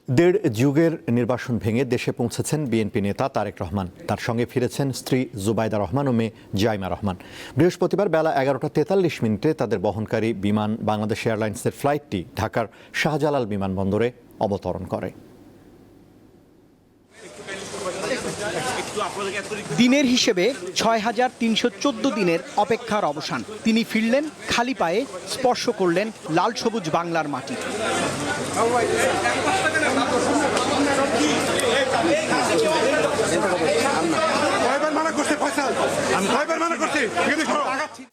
দেড় যুগের নির্বাসন ভেঙে দেশে পৌঁছেছেন বিএনপি নেতা তারেক রহমান। তার সঙ্গে ফিরেছেন স্ত্রী জুবাইদা রহমান ও মেয়ে জাইমা রহমান। বৃহস্পতিবার বেলা 11টা 43 তাদের বহনকারী বিমান বাংলাদেশ এয়ারলাইন্সের ফ্লাইটটি ঢাকার শাহজালাল বিমানবন্দরে অবতরণ করে। দিনের হিসেবে ৬,৩১৪ দিনের অপেক্ষার অবসান। তিনি ফিরলেন খালি পায়ে, স্পর্শ করলেন লাল সবুজ বাংলার মাটি।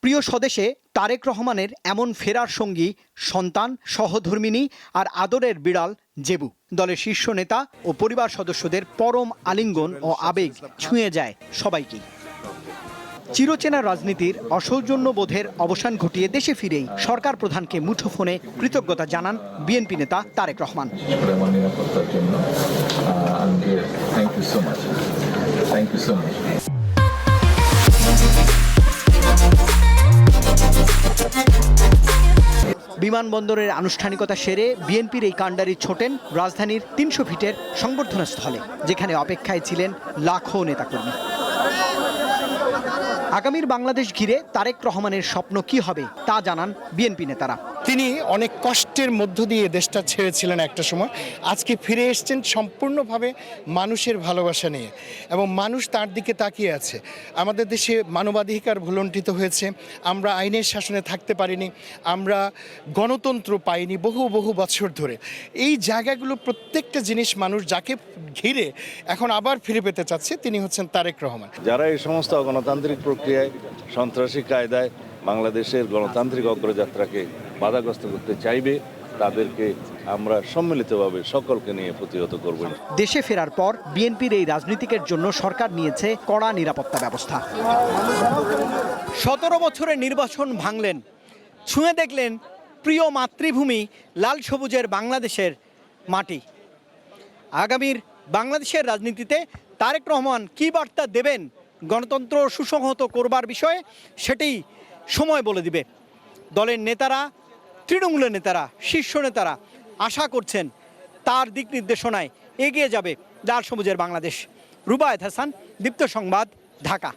প্রিয় স্বদেশে তারেক রহমানের এমন ফেরার সঙ্গী সন্তান, সহধর্মিণী আর আদরের বিড়াল জেবু। দলের শীর্ষ নেতা ও পরিবার সদস্যদের পরম আলিঙ্গন ও আবেগ ছুঁয়ে যায় সবাইকেই। চিরচেনা রাজনীতির অসৌজন্য বোধের অবসান ঘটিয়ে দেশে ফিরেই সরকার প্রধানকে মুঠোফোনে কৃতজ্ঞতা জানান বিএনপি নেতা তারেক রহমান। বিমানবন্দরের আনুষ্ঠানিকতা সেরে বিএনপির এই কাণ্ডারি ছোটেন রাজধানীর ৩০০ ফিটের সংবর্ধনা স্থলে, যেখানে অপেক্ষায় ছিলেন লাখো নেতাকর্মী। আগামীর বাংলাদেশ ঘিরে তারেক রহমানের স্বপ্ন কি হবে তা জানান বিএনপি নেতারা। তিনি অনেক কষ্টের মধ্য দিয়ে দেশটা ছেড়েছিলেন একটা সময়, আজকে ফিরে এসেছেন সম্পূর্ণভাবে মানুষের ভালোবাসা নিয়ে, এবং মানুষ তার দিকে তাকিয়ে আছে। আমাদের দেশে মানবাধিকার ভুলণ্ঠিত হয়েছে, আমরা আইনের শাসনে থাকতে পারিনি, আমরা গণতন্ত্র পাইনি বহু বহু বছর ধরে। এই জায়গাগুলো প্রত্যেকটা জিনিস মানুষ যাকে ঘিরে এখন আবার ফিরে পেতে চাচ্ছে, তিনি হচ্ছেন তারেক রহমান। যারা এই সমস্ত গণতান্ত্রিক প্রক্রিয়ায়, সন্ত্রাসী কায়দায় বাংলাদেশের গণতান্ত্রিক অগ্রযাত্রাকে বাধাগ্রস্ত করতে চাইবে, তাদেরকে আমরা সম্মিলিতভাবে সকলকে নিয়ে প্রতিহত করব। দেশে ফেরার পর বিএনপির এই রাজনীতিকের জন্য সরকার নিয়েছে কড়া নিরাপত্তা ব্যবস্থা। ১৭ বছরের নির্বাচন ভাঙলেন, ছুঁয়ে দেখলেন প্রিয় মাতৃভূমি লাল সবুজের বাংলাদেশের মাটি। আগামীর বাংলাদেশের রাজনীতিতে তারেক রহমান কী বার্তা দেবেন গণতন্ত্র সুসংহত করবার বিষয়ে, সেটাই সময় বলে দিবে। দলের নেতারা, তৃণমূলের নেতারা, শীর্ষ নেতারা আশা করছেন তার দিক নির্দেশনায় এগিয়ে যাবে লাল সবুজের বাংলাদেশ। রুবায়েত হাসান, দীপ্ত সংবাদ, ঢাকা।